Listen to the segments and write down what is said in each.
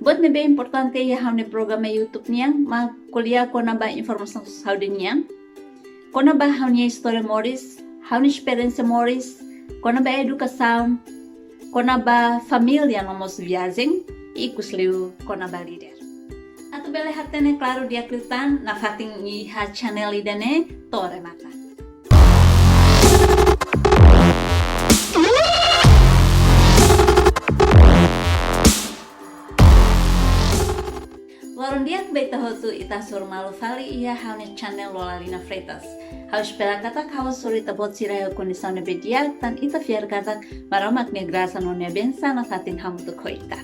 Buat nebe importante ya Hau Nia Programa Youtube niang ma kuliah konaba Informasaun Saude niang. Konaba Hau Nia Historia moris, Hau Nia Experiência moris, konaba Edukasaun, konaba Familia nomos Viajem, ikus liu konaba líder. Atu bele hatene claro dia kritan na fating iha channel idane tore mata. Lorong dia beta hotu ita sur malu fali ia Hau Nia channel Lolalinafreitas. Hau espera kata kau suri tabot Sira kondisaun nebe dia tan ita fiar kata maramak ne grasa no ne bensa na fatin hamu tu koita.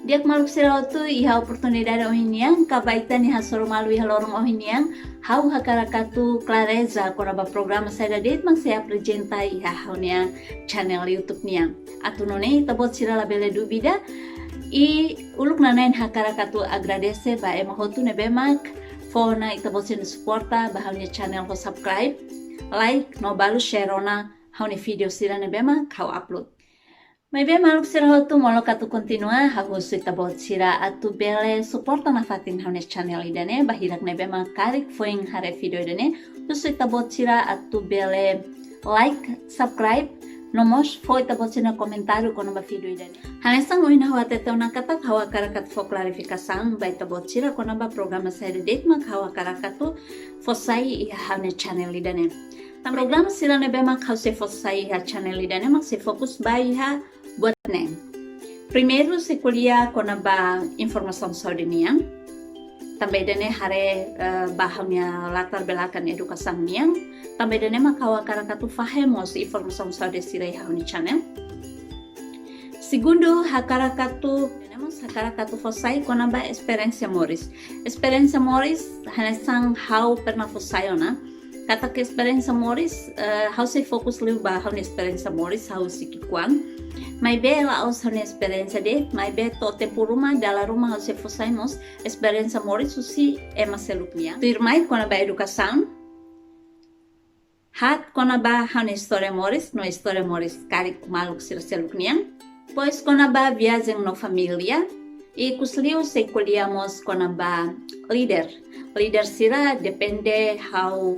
Diak maluk Sira hotu iha oportunidade ohiniang kabaitan iha sur malu iha lorong ohiniang hau hakarakatu clareza konaba programa saida date mang saya apresenta iha Hau Nia channel YouTube niang. Atu none tabot Sira la bele dubida I uluk nanain hakarakatu agradece ba ema hotu nebe mak fona itabosin suporta ba Hau Nia channel ho subscribe, like, no balu share ona Hau Nia video Sira nebe mak hau upload. May be maluk Sira hotu molo katu continua hau husu itabot Sira atu bele suporta na fatin Hau Nia channel idane ba hirak nebe mak karik foing hare video idane husu itabot Sira atu bele like, subscribe, nomos foi tabot sina komentário kono ba video idane. Hanesang uina hawa teteu na katak hawa karakat fo klarifikasang ba tabot Sira kono ba programa saida date mak hawa karakatu fosai iha Hau Nia channel idane. Tam programa Sira nebe mak hau se fosai iha channel idane mak se fokus ba iha buat neng. Primeiro se kuliah kono ba Informasaun Saude niang. Também dene hare ba Hau Nia latar belakang Edukasaun niang. Também dene mak hawa karakatu fahemos Informasaun Saude Sira Hau Nia channel. Segundo hakarakatu tenemos hakarakatu fosai konaba Experiência moris. Experiência moris hanesang hau pernah fosai ona. Kata ke Experiência moris hau se fokus liu ba Hau Nia Experiência moris hau sikikuan. Mai be la aus Hau Nia Experiência de, mai be to tempo rumah dala rumah hau se fosaimos Experiência moris susi ema seluknya. Tuirmai konaba Edukasaun. Hat konaba Hau Nia Historia moris, no Historia moris karik maluk Sira seluknya. Pois konaba Viajem no Familia, ikus liu se kuliamos konaba líder. Líder Sira depende hau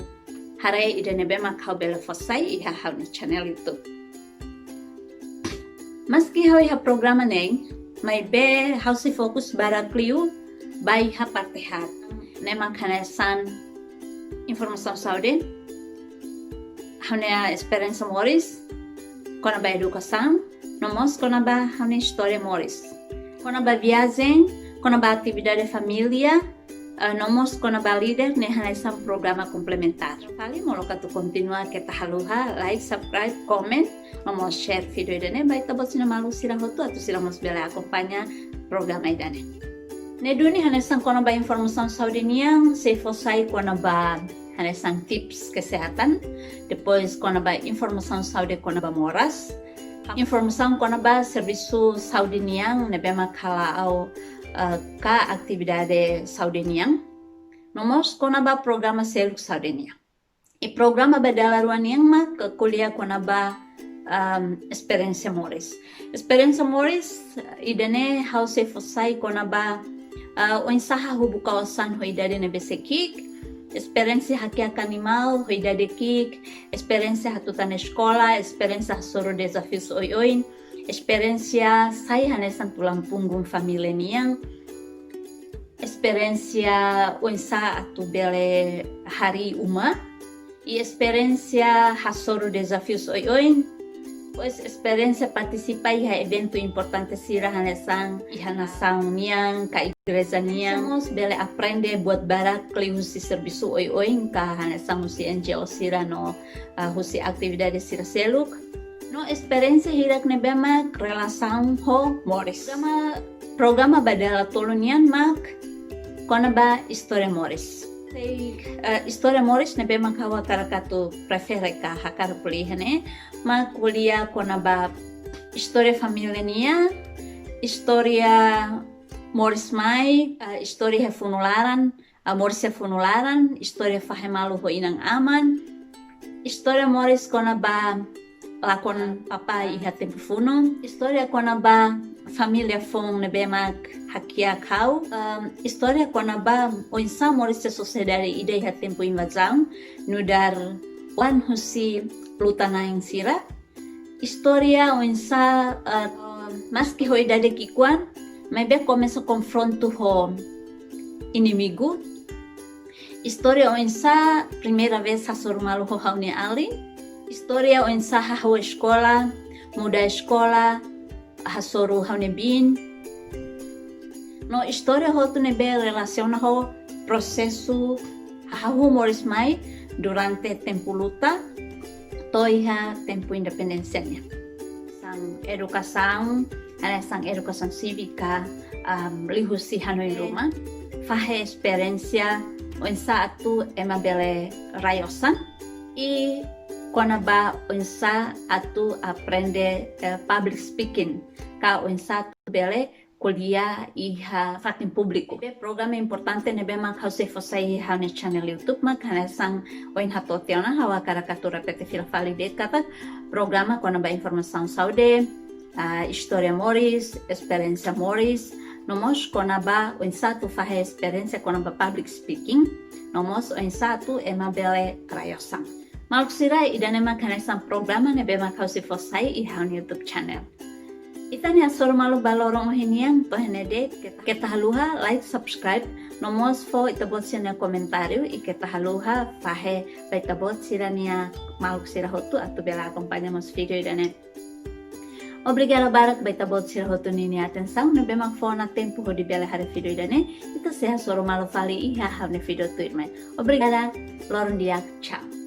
hare ide nebe mak hau bele fosai iha Hau Nia channel itu. Meski hau iha programa neng, mai be hau se fokus barak liu bai ha parte hat. Nemak hanesan Informasaun Saude, Hau Nia Experiência moris, konaba Edukasaun, nomos konaba Hau Nia Historia moris. Konaba Viajem, konaba atividade Familia, nomos konaba líder ne hanesan programa complementar. Kali molo katu continua kita haluha, like, subscribe, comment, nomos share video idane bai tabot sina malu Sira hotu atu Sira mos bele akompanya programa idane. Ne duni hanesan konaba Informasaun Saude niang se fosai konaba hanesan tips kesehatan, depois konaba Informasaun Saude konaba moras. Informasaun konaba serviço Saude niang nebe mak hala au ka atividade Saude niang. Nomos konaba programa seluk Saude niang. I programa badala ruan niang mak kuliah konaba Experiência moris. Experiência moris idane hau se fosai konaba o ensaha hubu kawasan ho idade nebe sekik. Experiência hak animal, hoidade kik, experiência hatutan escola, experiência soro desafios oi-oin, experiência sai hanesan tulang punggung familia niang, experiência oinsa atu bele hari uma, e experiência hasoro desafios oi-oin, pois experiência participa iha evento importante Sira hanesan ihanasaun niang ka igreja niang mos bele aprende buat barak liu si serviço oi-oin ka hanesan si NGO Sira no husi aktividade Sira seluk no experiência hirak nebe mak relasaun ho moris. Programa badala tolonian mak konaba Historia moris. Historia moris nebe mak hawa karakatu prefere ka hakar pulihane mak kuliah konaba Historia Familia nia, Historia moris mai, Historia funularan, moris funularan, Historia fahemalu ho inang aman, Historia moris konaba lakon papa iha tempo funo. Historia konaba Familia fong nebe mak hakia kau. Historia konaba oinsa moris se sociedade ide iha tempo invasão nudar wan husi lutana yang Sira. Historia oinsa maski hoi dade kikuan mebe começa confronto ho inimigo. Historia oinsa primeira vez hasor malu ho Hau Nia ali. Historia oinsa hau escola, muda escola, hasoru Hau Nia bin. No historia ho tu nebe relaciona ho processo hau moris mai durante tempo luta toiha tempo independencianya. Sang edukasaun, sang edukasaun cívica, lihusi hanoi rumah, fahe experiência, onsa atu ema bele rayosan, e konaba onsa atu aprende public speaking, ka onsa atu bele kuliah iha fatin público. Programa importante nebe mak hau se fosai Hau Nia channel YouTube mak sang oin hatotiona hawa karakatu repete fila valide kata programa konaba Informasaun Saude Historia moris, Esperencia moris, nomos konaba oin satu fahe experiência konaba public speaking, nomos oin satu ema bele rayosan. Maluk Sira idane mak sang programa nebe mak hau se fosai Hau Nia YouTube channel. Itani asor malu balorong hinian tohenede kita haluha like subscribe nomos fo itabot sina komentario i kita haluha fahe baitabot Sira nia Maluk Sira hotu atu bela acompañamos video idane. Obrigada barak baitabot Sira hotu nini atenção nebe mak fo na tempo ho di bela hari video idane ita seha soro malu fali iha havne video tu irme. Obrigada lorong dia ciao.